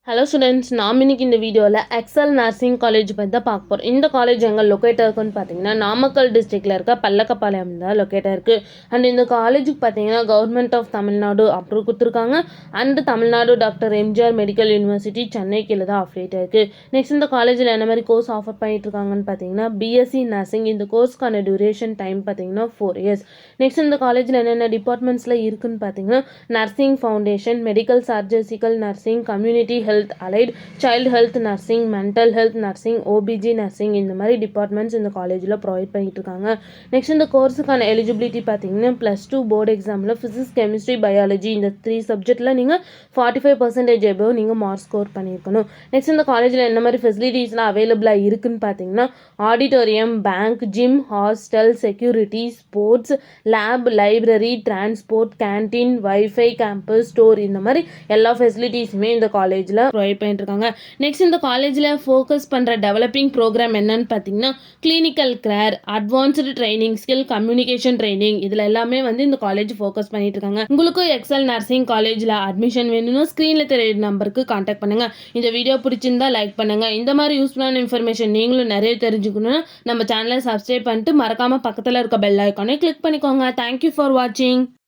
Hello students, நாம் இன்னைக்கு இந்த வீடியோவில் எக்ஸல் நர்சிங் காலேஜ் பற்றி தான் பார்க்க போகிறோம். இந்த காலேஜ் எங்கே லொக்கேட் இருக்குன்னு பார்த்தீங்கன்னா நாமக்கல் டிஸ்ட்ரிக்டில் இருக்க பல்லக்கப்பாளையம் தான் லொக்கேட் இருக்குது. அண்ட் இந்த காலேஜுக்கு பார்த்தீங்கன்னா கவர்மெண்ட் ஆஃப் தமிழ்நாடு அப்ரூவ் கொடுத்துருக்காங்க. And Tamil Nadu doctor MGR medical university Chennai கீழே தான் அஃபிலியேட் இருக்குது. நெக்ஸ்ட் இந்த காலேஜில் என்ன மாதிரி கோர்ஸ் ஆஃபர் பண்ணிட்டு இருக்காங்கன்னு பார்த்தீங்கன்னா பிஎஸ்சி நர்சிங். இந்த கோர்ஸ்க்கான டியூரேஷன் டைம் பார்த்தீங்கன்னா 4 years. நெக்ஸ்ட் இந்த காலேஜில் என்னென்ன டிபார்ட்மெண்ட்ஸில் இருக்குன்னு பார்த்தீங்கன்னா nursing foundation, medical surgical nursing, community health, allied, child health nursing, mental health nursing, OBG nursing, இந்த மாதிரி டிபார்ட்மெண்ட்ஸ் இந்த காலேஜில் ப்ரொவைட் பண்ணிட்டு இருக்காங்க. நெக்ஸ்ட் இந்த கோர்ஸுக்கான எலிஜிபிலிட்டி பார்த்தீங்கன்னா +2 போர்டு எக்ஸாமில் ஃபிசிக்ஸ், கெமிஸ்ட்ரி, பயாலஜி இந்த 3 சப்ஜெக்டில் நீங்கள் 45% எபோவ் நீங்கள் மார்க் ஸ்கோர் பண்ணியிருக்கணும். நெக்ஸ்ட் இந்த காலேஜில் என்ன மாதிரி ஃபெசிலிட்டிஸ்லாம் அவைலபிளாக இருக்குன்னு பார்த்தீங்கன்னா auditorium, bank, gym, hostel, security, sports, lab, library, transport, canteen, wifi, campus, store இந்த மாதிரி எல்லா ஃபெசிலிட்டிஸுமே இந்த காலேஜில் ப்ரொவைட் பண்ணிட்டு இருக்காங்க. நெக்ஸ்ட் இந்த காலேஜில் ஃபோக்கஸ் பண்ணுற டெவலப்பிங் ப்ரோக்ராம் என்னன்னு பார்த்தீங்கன்னா clinical care, advanced training, skill communication training, இதில் எல்லாமே இந்த காலேஜ் ஃபோக்கஸ் பண்ணிட்டு இருக்காங்க. உங்களுக்கும் எக்ஸல் நர்சிங் காலேஜில் அட்மிஷன் வேணும்னா ஸ்க்ரீனில் தெரியுற நம்பருக்கு கான்டாக்ட் பண்ணுங்க. இந்த வீடியோ பிடிச்சிருந்தா லைக் பண்ணுங்க. இந்த மாதிரி யூஸ்ஃபுல்லான இன்ஃபர்மேஷன் நீங்களும் நிறைய தெரிஞ்சுக்கணும்னா நம்ம சேனலை சப்ஸ்கிரைப் பண்ணிட்டு மறக்காம பக்கத்தில் இருக்க பெல் ஐக்கானை கிளிக் பண்ணிக்கோங்க. தேங்க்யூ ஃபார் வாட்சிங்.